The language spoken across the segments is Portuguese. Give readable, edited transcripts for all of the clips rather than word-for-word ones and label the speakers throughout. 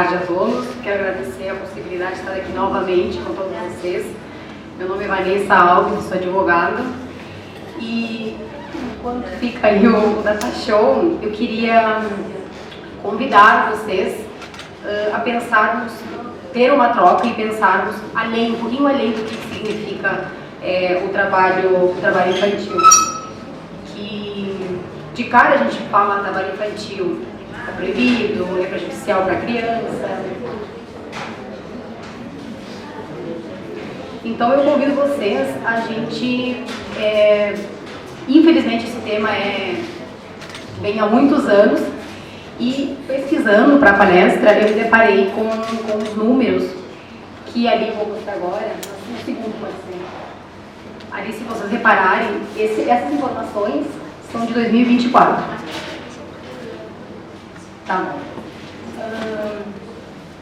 Speaker 1: tarde a todos. Quero agradecer a possibilidade de estar aqui novamente com todos vocês. Meu nome é Vanessa Alves, sou advogada. E enquanto fica aí o Data Show, eu queria convidar vocês a pensarmos, ter uma troca e pensarmos além, um pouquinho além do que significa o trabalho infantil. Que de cara a gente fala trabalho infantil é proibido, é prejudicial para a criança. Então eu convido vocês a gente, infelizmente esse tema vem há muitos anos, e pesquisando para a palestra eu me deparei com os números que ali vou mostrar agora, no segundo pode ser. Ali, se vocês repararem, essas informações são de 2024. Tá bom.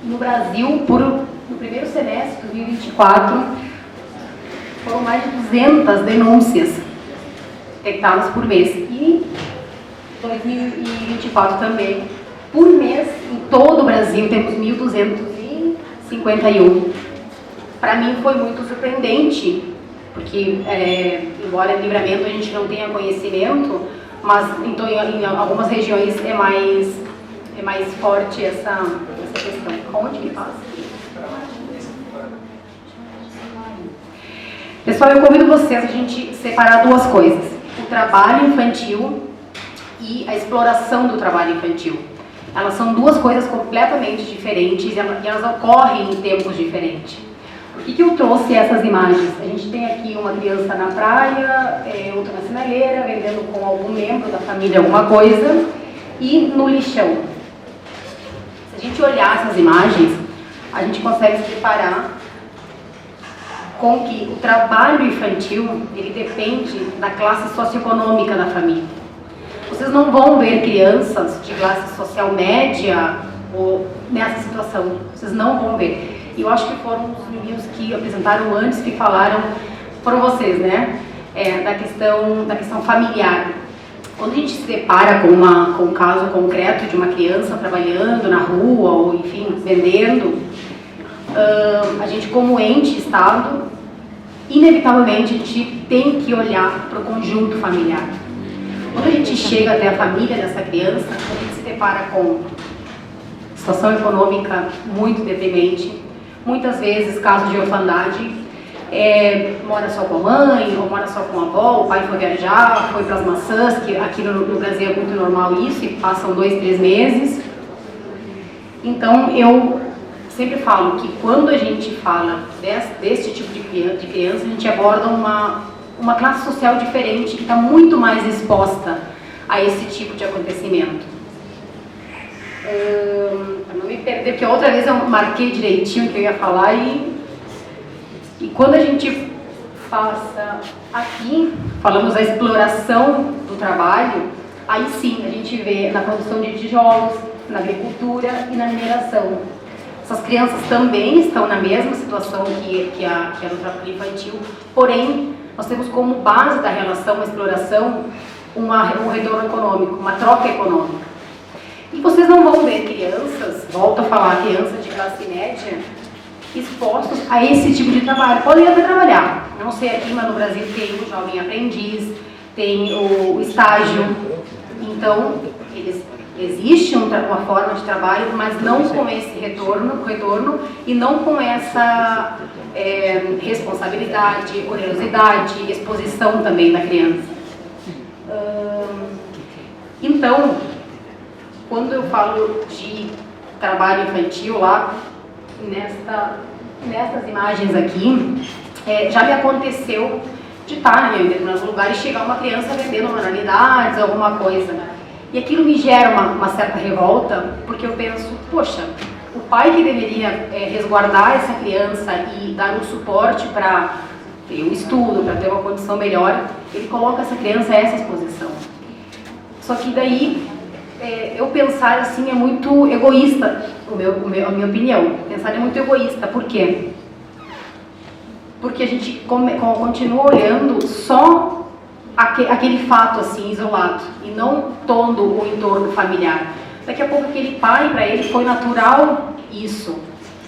Speaker 1: No Brasil, no primeiro semestre de 2024, foram mais de 200 denúncias detectadas por mês. E 2024 também. Por mês, em todo o Brasil, temos 1.251. Para mim foi muito surpreendente, porque, embora em Livramento a gente não tenha conhecimento, mas então, em algumas regiões é mais forte essa questão. Onde que passa? Pessoal, eu convido vocês a gente separar duas coisas: o trabalho infantil e a exploração do trabalho infantil. Elas são duas coisas completamente diferentes e elas ocorrem em tempos diferentes. Por que eu trouxe essas imagens? A gente tem aqui uma criança na praia, outra na sinaleira, vendendo com algum membro da família alguma coisa, e no lixão. Se a gente olhar essas imagens, a gente consegue se deparar com que o trabalho infantil, ele depende da classe socioeconômica da família. Vocês não vão ver crianças de classe social média ou nessa situação. Vocês não vão ver. E eu acho que foram os meninos que apresentaram antes que falaram para vocês, né? Da questão familiar. Quando a gente se depara com um caso concreto de uma criança trabalhando na rua ou, enfim, vendendo, a gente, como ente, Estado, inevitavelmente a gente tem que olhar para o conjunto familiar. Quando a gente chega até a família dessa criança, a gente se depara com situação econômica muito deprimente, muitas vezes casos de orfandade, mora só com a mãe, ou mora só com a avó, o pai foi viajar, foi para as maçãs, que aqui no Brasil é muito normal isso, e passam 2, 3 meses. Então eu sempre falo que quando a gente fala desse tipo de criança, a gente aborda uma classe social diferente, que está muito mais exposta a esse tipo de acontecimento. Para não me perder, porque outra vez eu marquei direitinho o que eu ia falar, e quando a gente falamos da exploração do trabalho, aí sim a gente vê na produção de tijolos, na agricultura e na mineração. Essas crianças também estão na mesma situação que a do trabalho infantil, porém nós temos como base da relação, a exploração, um retorno econômico, uma troca econômica. E vocês não vão ver crianças, volto a falar, crianças de classe média, expostos a esse tipo de trabalho. Podem até trabalhar, não sei aqui, mas no Brasil tem o jovem aprendiz, tem o estágio. Então, existe uma forma de trabalho, mas não com esse retorno e não com essa responsabilidade, onerosidade, exposição também da criança. Então, quando eu falo de trabalho infantil lá, nessas imagens aqui, já me aconteceu de estar em determinados lugares e chegar uma criança vendendo manualidades, alguma coisa. E aquilo me gera uma certa revolta, porque eu penso, poxa, o pai que deveria resguardar essa criança e dar um suporte para ter um estudo, para ter uma condição melhor, ele coloca essa criança a essa exposição. Só que daí, eu pensar assim é muito egoísta, a minha opinião. Pensar é muito egoísta. Por quê? Porque a gente continua olhando só aquele fato assim isolado e não todo o entorno familiar. Daqui a pouco aquele pai, para ele foi natural isso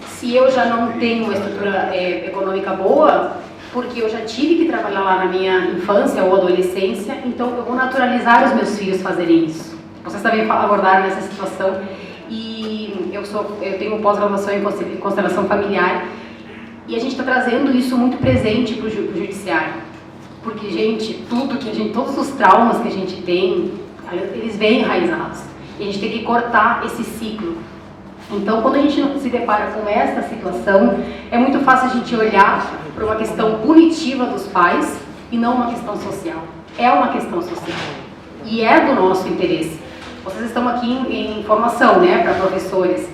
Speaker 1: se eu já não tenho uma estrutura econômica boa, porque eu já tive que trabalhar lá na minha infância ou adolescência, então eu vou naturalizar os meus filhos fazerem isso. Vocês também abordaram essa situação, e eu tenho pós-graduação em constelação familiar, e a gente está trazendo isso muito presente para o judiciário, porque, gente, todos os traumas que a gente tem, eles vêm enraizados, e a gente tem que cortar esse ciclo. Então, quando a gente se depara com essa situação, é muito fácil a gente olhar para uma questão punitiva dos pais e não uma questão social. É uma questão social e é do nosso interesse. Vocês estão aqui em formação, né, para professores.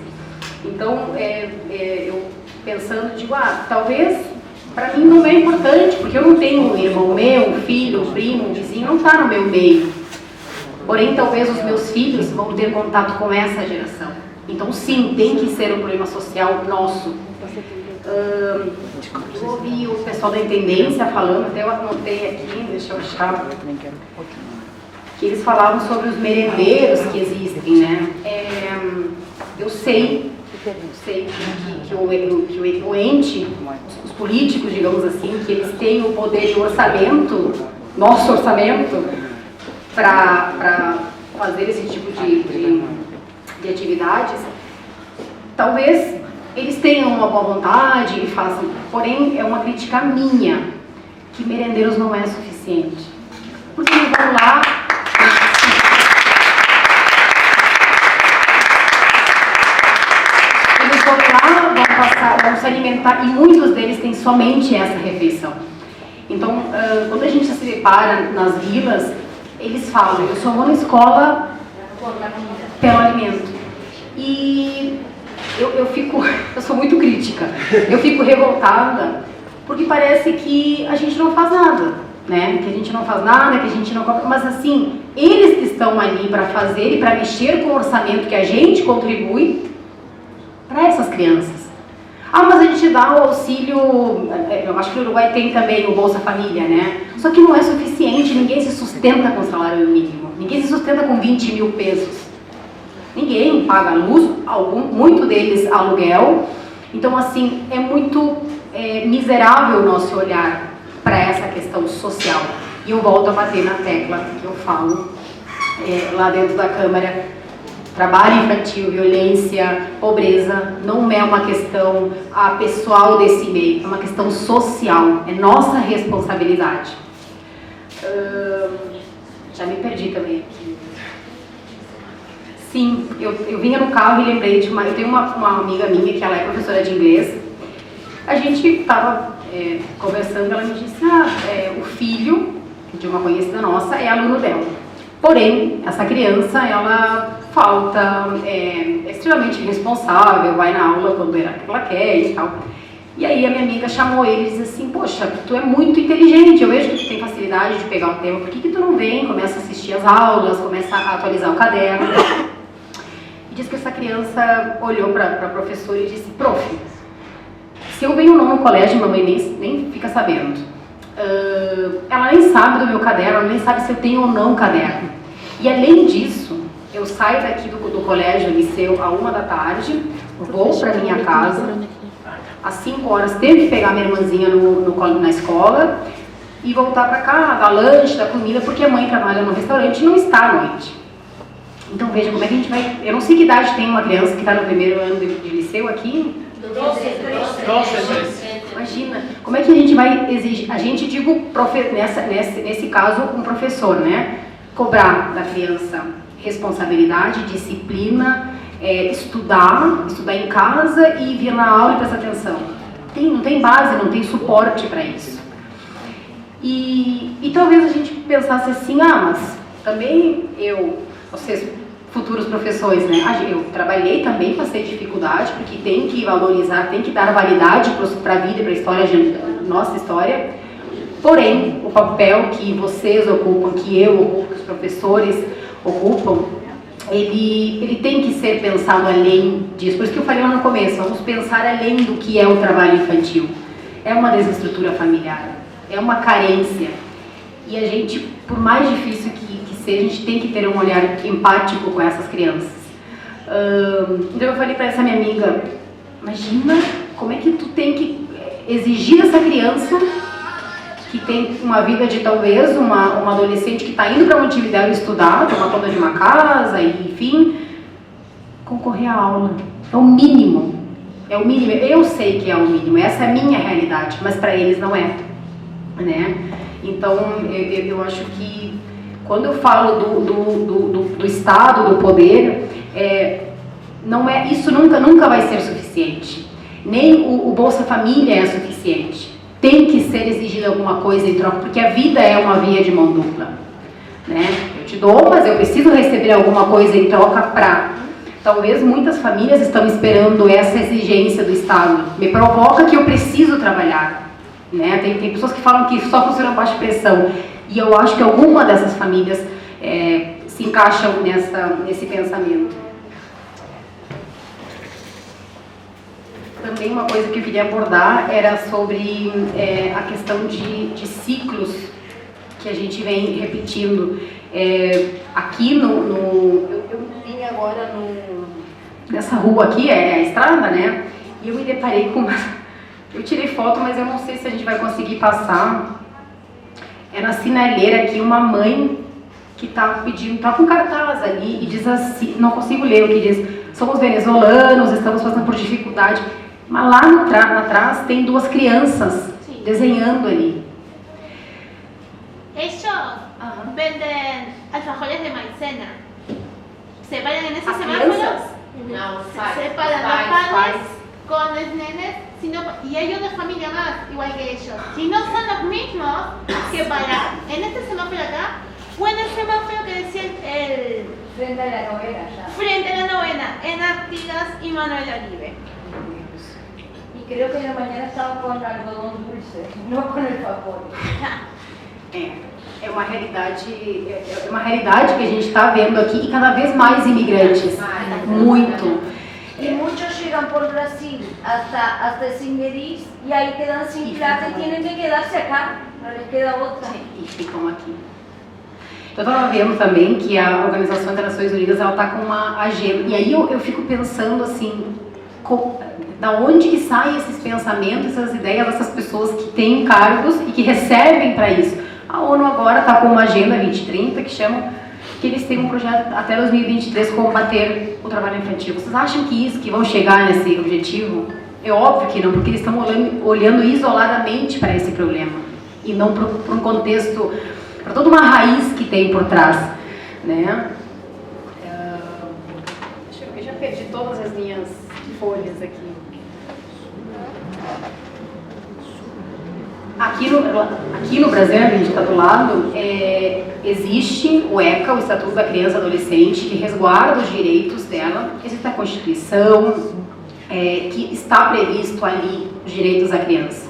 Speaker 1: Então, eu pensando, digo, talvez para mim não é importante, porque eu não tenho um irmão meu, um filho, um primo, um vizinho, não está no meu meio. Porém, talvez os meus filhos vão ter contato com essa geração. Então, sim, tem que ser um problema social nosso. Eu ouvi o pessoal da intendência falando, até eu anotei aqui, deixa eu achar, que eles falavam sobre os merendeiros que existem, né? Eu sei que o ente, os políticos, digamos assim, que eles têm o poder de orçamento, nosso orçamento, para fazer esse tipo de atividades, talvez eles tenham uma boa vontade e façam, porém é uma crítica minha, que merendeiros não é suficiente, porque eles vão lá, vão se alimentar, e muitos deles têm somente essa refeição. Então, quando a gente se depara nas vilas, eles falam, eu só vou na escola pelo alimento. E eu sou muito crítica, eu fico revoltada, porque parece que a gente não faz nada, né? Que a gente não faz nada, que a gente não cobra, mas assim, eles que estão ali para fazer e para mexer com o orçamento que a gente contribui para essas crianças. Mas a gente dá o auxílio, eu acho que o Uruguai tem também o Bolsa Família, né? Só que não é suficiente, ninguém se sustenta com salário mínimo, ninguém se sustenta com 20 mil pesos. Ninguém paga luz, muito deles aluguel. Então, assim, é muito miserável o nosso olhar para essa questão social. E eu volto a bater na tecla que eu falo lá dentro da Câmara. Trabalho infantil, violência, pobreza, não é uma questão pessoal desse meio, é uma questão social, é nossa responsabilidade. Já me perdi também aqui. Sim, eu vinha no carro e lembrei de eu tenho uma amiga minha que ela é professora de inglês. A gente estava conversando, ela me disse, o filho de uma conhecida nossa é aluno dela. Porém, essa criança, ela falta, é extremamente responsável, vai na aula quando ela quer e tal. E aí a minha amiga chamou ele e disse assim, poxa, tu é muito inteligente, eu vejo que tu tem facilidade de pegar o tema, por que tu não vem, começa a assistir as aulas, começa a atualizar o caderno? E diz que essa criança olhou para a professora e disse, prof, se eu venho ou não no colégio, mamãe nem fica sabendo. Ela nem sabe do meu caderno, ela nem sabe se eu tenho ou não caderno. E além disso, eu saio daqui do colégio, liceu, à 1 da tarde, vou para minha casa, às 5 horas tenho que pegar minha irmãzinha na escola e voltar para cá, dar lanche, dar comida, porque a mãe trabalha no restaurante e não está à noite. Então veja como é que a gente vai... Eu não sei que idade tem uma criança que está no primeiro ano de liceu aqui. 12. Imagina, como é que a gente vai exigir, a gente, digo, nesse caso, um professor, né? Cobrar da criança responsabilidade, disciplina, estudar em casa e vir na aula e prestar atenção. Não tem base, não tem suporte para isso. E talvez a gente pensasse assim, mas também vocês, futuros professores, né? Eu trabalhei também, passei dificuldade, porque tem que valorizar, tem que dar validade para a vida e para a história, nossa história. Porém, o papel que vocês ocupam, que eu ocupo, que os professores ocupam, ele tem que ser pensado além disso. Por isso que eu falei lá no começo, vamos pensar além do que é o trabalho infantil. É uma desestrutura familiar, é uma carência. E a gente, por mais difícil que seja, a gente tem que ter um olhar empático com essas crianças. Então eu falei para essa minha amiga, Imagina como é que tu tem que exigir dessa criança que tem uma vida de talvez uma adolescente que está indo para Montevidéu estudar, tomar conta de uma casa, e, enfim, concorrer à aula. É o mínimo. É o mínimo. Eu sei que é o mínimo. Essa é a minha realidade, mas para eles não é, né? Então, eu acho que quando eu falo do Estado, do poder, não é, isso nunca vai ser suficiente. Nem o Bolsa Família é suficiente. Tem que ser exigida alguma coisa em troca, porque a vida é uma via de mão dupla, né? Eu te dou, mas eu preciso receber alguma coisa em troca para... Talvez muitas famílias estão esperando essa exigência do Estado. Me provoca que eu preciso trabalhar, né? Tem pessoas que falam que só funciona baixo pressão. E eu acho que alguma dessas famílias se encaixam nesse pensamento. Também uma coisa que eu queria abordar era sobre a questão de ciclos que a gente vem repetindo. Aqui eu vim agora nessa rua aqui, é a estrada, né? E eu me deparei com... Eu tirei foto, mas eu não sei se a gente vai conseguir passar. É na sinaleira aqui uma mãe que tá pedindo, tá com cartaz ali e diz assim, não consigo ler o que diz: somos venezuelanos, estamos passando por dificuldade. Mas lá atrás tem duas crianças desenhando ali.
Speaker 2: Ellos venden alfajores de maicena. Separan en ese semáforo. Separan los padres con los nenes, y ellos de familia más, igual que ellos. Si no son los mismos que paran en este semáforo acá, o en el semáforo que decía el...
Speaker 3: Frente a la novena ya.
Speaker 2: Frente a la novena, en Artigas y Manuel Oribe.
Speaker 3: Y creo que en la mañana estaban con algodón dulce, no con el favor.
Speaker 1: É uma realidade que a gente está vendo aqui, e cada vez mais imigrantes. Muito.
Speaker 3: Y muchos llegan por Brasil hasta Singueris y ahí quedan sin plata y tienen que quedarse acá, no les queda otra.
Speaker 1: E ficam aqui. Eu estava vendo também que a Organização das Nações Unidas está com uma agenda, e aí eu fico pensando assim, da onde que saem esses pensamentos, essas ideias dessas pessoas que têm cargos e que recebem para isso. A ONU agora está com uma agenda 2030 que eles têm um projeto até 2023 combater o trabalho infantil. Vocês acham que vão chegar nesse objetivo? É óbvio que não, porque eles estão olhando isoladamente para esse problema e não para um contexto, para toda uma raiz que tem por trás, né? Eu já perdi todas as minhas folhas aqui. Aqui no Brasil, a gente está do lado, existe o ECA, o Estatuto da Criança e Adolescente, que resguarda os direitos dela. Existe a Constituição, que está previsto ali os direitos da criança.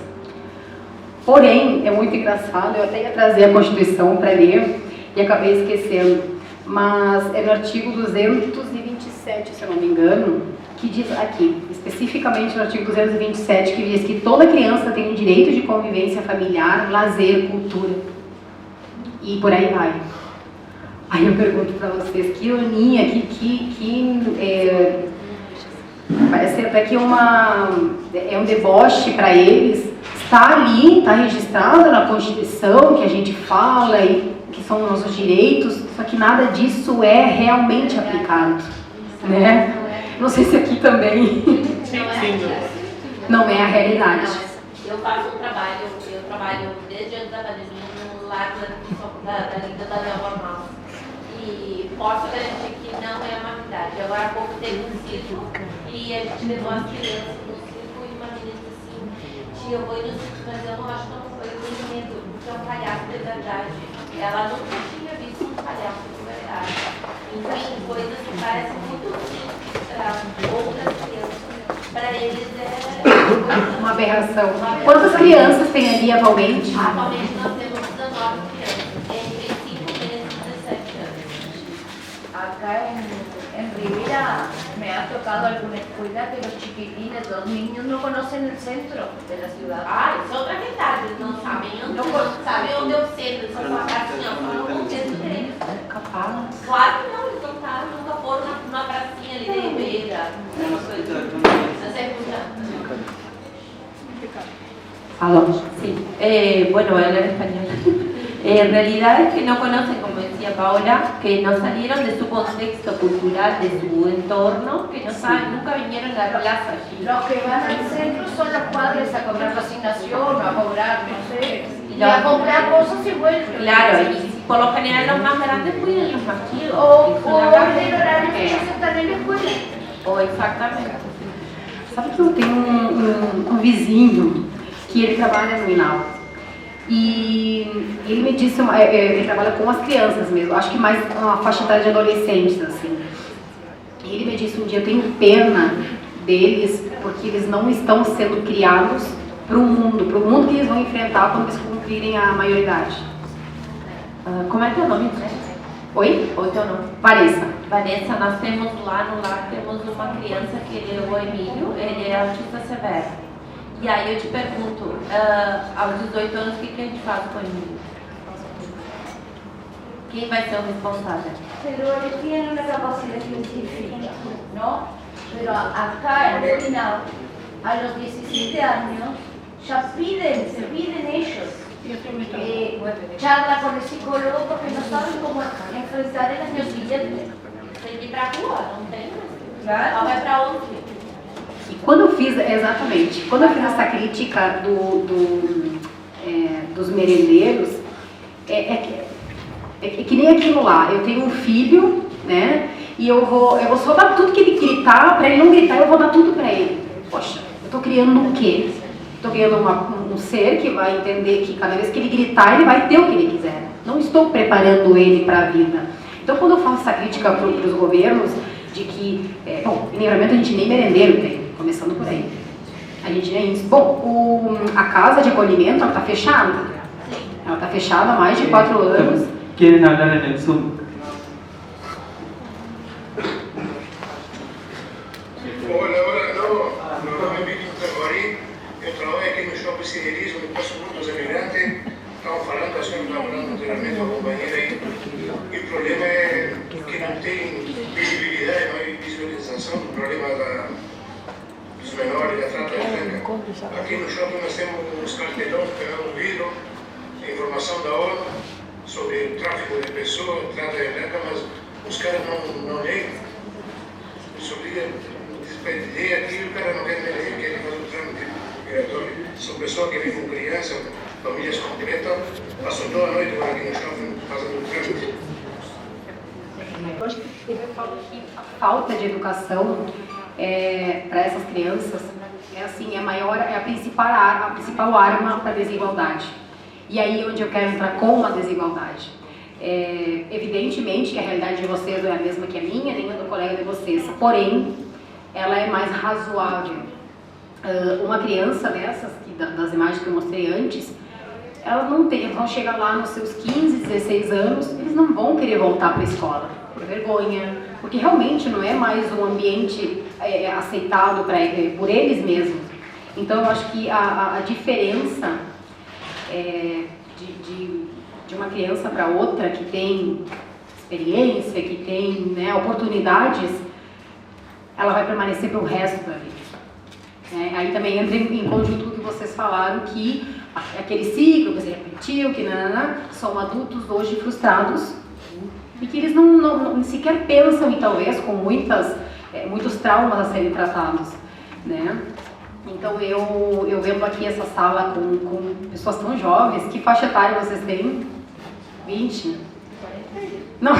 Speaker 1: Porém, é muito engraçado, eu até ia trazer a Constituição para ler e acabei esquecendo, mas é no artigo 227, se eu não me engano, que diz aqui, especificamente no artigo 227, que diz que toda criança tem o direito de convivência familiar, lazer, cultura. E por aí vai. Aí eu pergunto para vocês, que ironia, parece até que é um deboche para eles. Está ali, está registrado na Constituição, que a gente fala e que são nossos direitos, só que nada disso é realmente aplicado, né? Não sei se aqui também não é a realidade.
Speaker 4: Eu faço um trabalho, eu trabalho desde antes da pandemia no lar da Linda da Léo Armal. E posso garantir que não é uma verdade. Agora há pouco teve um circo e a gente levou as crianças no circo e uma menina disse assim: tia, eu vou ir no circo, mas eu não acho que não foi, eu tenho medo, porque é um palhaço de verdade. Ela nunca tinha visto um palhaço de verdade. Enfim, coisas que parecem muito simples para outras crianças, para eles é
Speaker 1: uma aberração. Quantas crianças tem ali atualmente?
Speaker 4: Atualmente nós temos 19 crianças, entre 5 meses e 17 anos.
Speaker 3: Acá en Rivera me ha tocado alguna escuela que los chiquitines, los niños no conocen el centro de la ciudad.
Speaker 4: Ah, isso é outra verdade, eles não sabem onde é o centro, eles só sabem assim, ó, no contexto deles.
Speaker 1: Capaz.
Speaker 4: Claro que não, eles nunca foram numa pracinha ali de Ribeira, essas coisas. Essa é a Sí, bueno, hablar español. En realidad es que no conocen, como decía Paola, que no salieron de su contexto cultural, de su entorno, que no saben, nunca vinieron a la plaza allí.
Speaker 3: Los que van al centro son los padres a cobrar asignación o a cobrar, no sé, y a comprar cosas y vuelven.
Speaker 4: Claro, y por lo general los más grandes cuidan los más chicos.
Speaker 3: O
Speaker 4: que son acá.
Speaker 3: en el horario que ellos están en la escuela.
Speaker 4: O exactamente.
Speaker 1: Sabe que eu tenho um vizinho que ele trabalha no Inal. E ele me disse, ele trabalha com as crianças mesmo, acho que mais uma faixa etária de adolescentes, assim. E ele me disse um dia, eu tenho pena deles, porque eles não estão sendo criados para o mundo que eles vão enfrentar quando eles cumprirem a maioridade.
Speaker 4: Como é teu nome?
Speaker 1: Oi?
Speaker 4: Ou teu nome?
Speaker 1: Vanessa.
Speaker 4: Vanessa, nós temos lá no lar, temos uma criança que ele é o Emílio, ele é autista severo. E aí eu te pergunto, aos 18 anos, o que a gente faz com o Emílio? Quem vai ser o responsável?
Speaker 3: Pero ellos tienen una capacidad científica, ¿no? Pero acá en el final, a los 17 años, ya se piden ellos charla con el psicólogo porque no saben cómo enfrentar el año siguiente.
Speaker 4: Tem que ir pra rua, não tem?
Speaker 3: Claro.
Speaker 4: Vai pra onde?
Speaker 1: E quando eu fiz, exatamente, quando eu fiz essa crítica dos merendeiros, é que nem aquilo lá, eu tenho um filho, né, e eu vou só dar tudo que ele gritar, para ele não gritar, eu vou dar tudo para ele. Poxa, eu tô criando o quê? Estou criando um ser que vai entender que cada vez que ele gritar, ele vai ter o que ele quiser. Não estou preparando ele para a vida. Então, quando eu faço essa crítica para os governos, de que, bom, em Livramento a gente nem merendeiro tem, começando por aí. A gente nem isso. Bom, a casa de acolhimento, ela está fechada. Ela está fechada há mais de 4 anos.
Speaker 5: Querem hablar en el Zoom?
Speaker 6: Hola, no me invito a Marí. Eu trabalho aqui no Shopping Siderismo, eu passo muitos imigrantes. Estavam falando, a senhora estava falando anteriormente, a companheira aí. E o problema é que não tem visibilidade, não há visualização do problema dos menores, da trata de branca. Aqui no shopping nós temos uns cartelões pegados no vidro, informação da ONU sobre o tráfico de pessoas, trata de branca, mas os caras não leem. Isso obriga a ler aqui e o cara não quer ler, quer fazer o trâmite migratório. São pessoas que vivem com crianças, famílias completas, passam toda a noite por aqui no shopping fazendo o trâmite.
Speaker 1: Eu falo que a falta de educação para essas crianças é a principal arma para a desigualdade. E aí onde eu quero entrar com a desigualdade. Evidentemente que a realidade de vocês não é a mesma que a minha, nem a do colega de vocês, porém, ela é mais razoável. Uma criança dessas, das imagens que eu mostrei antes, elas vão chegar lá nos seus 15, 16 anos, eles não vão querer voltar para a escola, por vergonha, porque realmente não é mais um ambiente aceitado por eles mesmos. Então eu acho que a diferença de uma criança para outra que tem experiência, que tem, né, oportunidades, ela vai permanecer para o resto da vida. Aí também entra em conjunto o que vocês falaram, que aquele ciclo que se repetiu, que são adultos hoje frustrados e que eles não sequer pensam em, talvez, com muitos traumas a serem tratados, né? Então eu vendo aqui essa sala com pessoas tão jovens, que faixa etária vocês têm? 20? Não.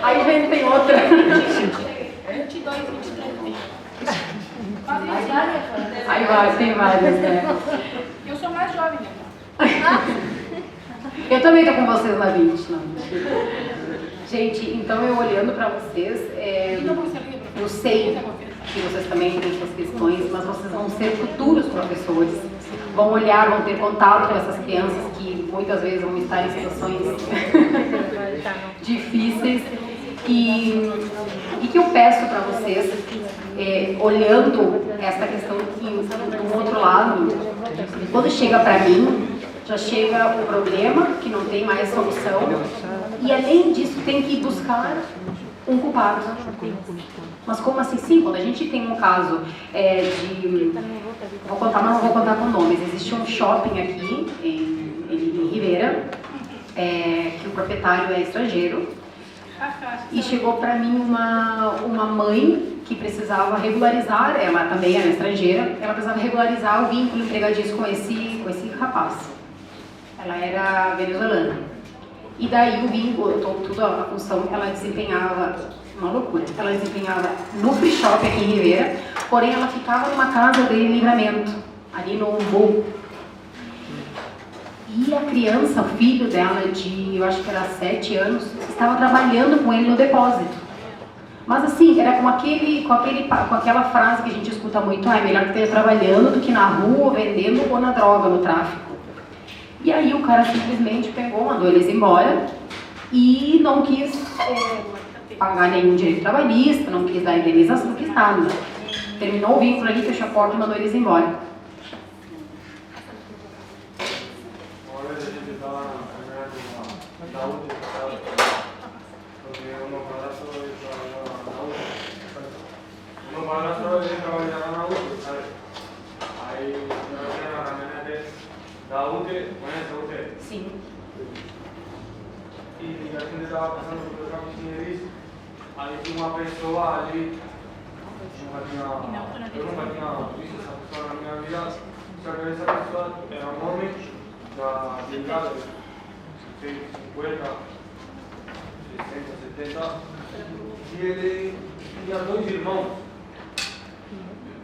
Speaker 1: Aí já tem outra.
Speaker 2: 22, 23.
Speaker 1: Aí vai, tem várias, né?
Speaker 2: Eu sou mais jovem.
Speaker 1: Eu também tô com vocês na 20, não. Gente, então eu olhando pra vocês, eu sei que vocês também têm suas questões, mas vocês vão ser futuros professores. Vão olhar, vão ter contato com essas crianças que muitas vezes vão estar em situações difíceis. E que eu peço para vocês, olhando essa questão do outro lado, quando chega para mim, já chega o problema, que não tem mais solução, e além disso tem que buscar um culpado. Mas como assim? Sim, quando a gente tem um caso vou contar, mas não vou contar com nomes. Existe um shopping aqui em Ribeira, que o proprietário é estrangeiro, e chegou para mim uma mãe que precisava regularizar, ela também era estrangeira, ela precisava regularizar o vínculo empregatício com esse rapaz. Ela era venezuelana. E daí o vínculo, toda a função, ela desempenhava, uma loucura, ela desempenhava no free shop aqui em Ribeira, porém ela ficava numa casa de Livramento, ali no Umbu. E a criança, o filho dela eu acho que era 7 anos, estava trabalhando com ele no depósito. Mas assim, era com aquela frase que a gente escuta muito, é melhor que esteja trabalhando do que na rua, vendendo ou na droga, no tráfico. E aí o cara simplesmente pegou, mandou eles embora e não quis pagar nenhum direito trabalhista, não quis dar indenização, não quis nada. Terminou o vínculo ali, fechou a porta e mandou eles embora. Sim.
Speaker 5: E a gente estava passando por caminheiros, aí tinha uma pessoa ali, eu nunca tinha visto essa pessoa na minha vida, só que essa pessoa era um homem da idade, 50, 60, 70, e ele tinha 2 irmãos,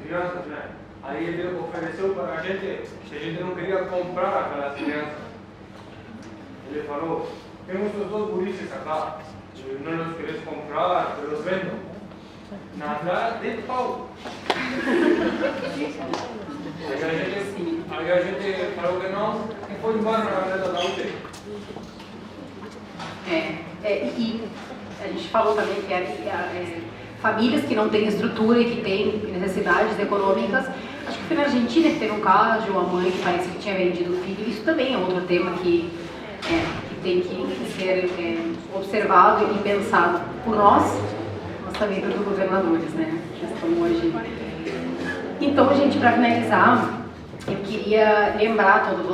Speaker 5: crianças, né? Aí ele ofereceu para a gente que a gente não queria comprar aquelas crianças. Ele falou, temos esses 2 gurises acá, não los queres comprar, eu los vendo. Nada de pau. Aí a gente falou que não, e foi embora na casa da UTI.
Speaker 1: E a gente falou também que famílias que não têm estrutura e que têm necessidades econômicas. Acho que foi na Argentina que teve um caso de uma mãe que parece que tinha vendido o filho. Isso também é outro tema que tem que ser observado e pensado por nós, mas também pelos governadores, né, que estão hoje. Então, gente, para finalizar, eu queria lembrar a todos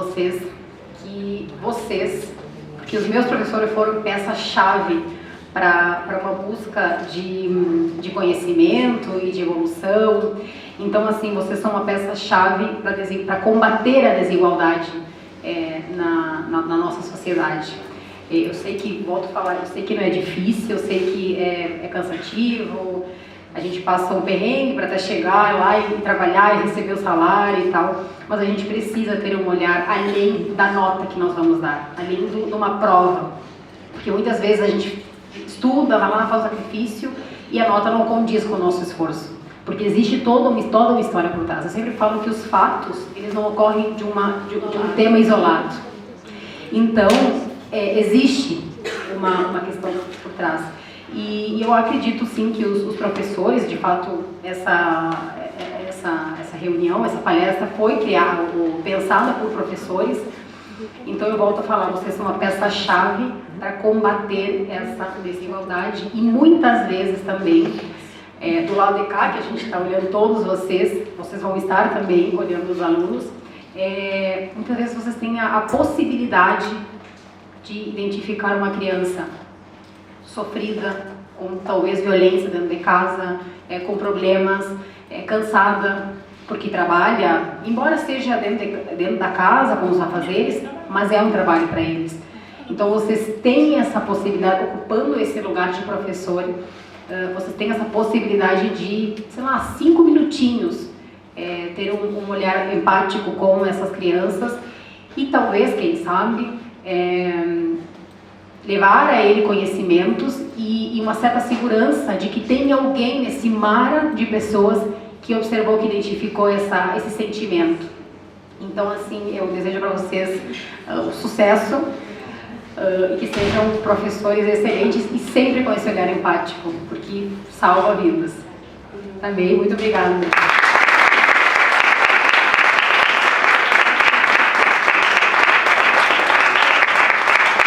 Speaker 1: vocês que os meus professores foram peça-chave para uma busca de conhecimento e de evolução. Então, assim, vocês são uma peça-chave para combater a desigualdade na nossa sociedade. Eu sei que, volto a falar, eu sei que não é difícil, eu sei que é cansativo, a gente passa um perrengue para até chegar lá e trabalhar e receber o salário e tal, mas a gente precisa ter um olhar além da nota que nós vamos dar, além de uma prova, porque muitas vezes a gente estuda, vai lá, faz o sacrifício e a nota não condiz com o nosso esforço, porque existe toda uma história por trás. Eu sempre falo que os fatos, eles não ocorrem de um tema isolado. Então, existe uma questão por trás. E eu acredito sim que os professores, de fato, essa reunião, essa palestra foi pensada por professores. Então eu volto a falar, vocês são uma peça-chave para combater essa desigualdade e muitas vezes também, do lado de cá, que a gente está olhando todos vocês vão estar também olhando os alunos, muitas vezes vocês têm a possibilidade de identificar uma criança sofrida, com talvez violência dentro de casa, com problemas, cansada, porque trabalha, embora seja dentro da casa, com os afazeres, mas é um trabalho para eles. Então vocês têm essa possibilidade, ocupando esse lugar de professor, vocês têm essa possibilidade de, 5 minutinhos, ter um olhar empático com essas crianças e talvez, quem sabe, levar a ele conhecimentos e uma certa segurança de que tem alguém nesse mar de pessoas que observou, que identificou esse sentimento. Então, assim, eu desejo para vocês o sucesso e que sejam professores excelentes e sempre com esse olhar empático, porque salva vidas. Também, muito obrigada.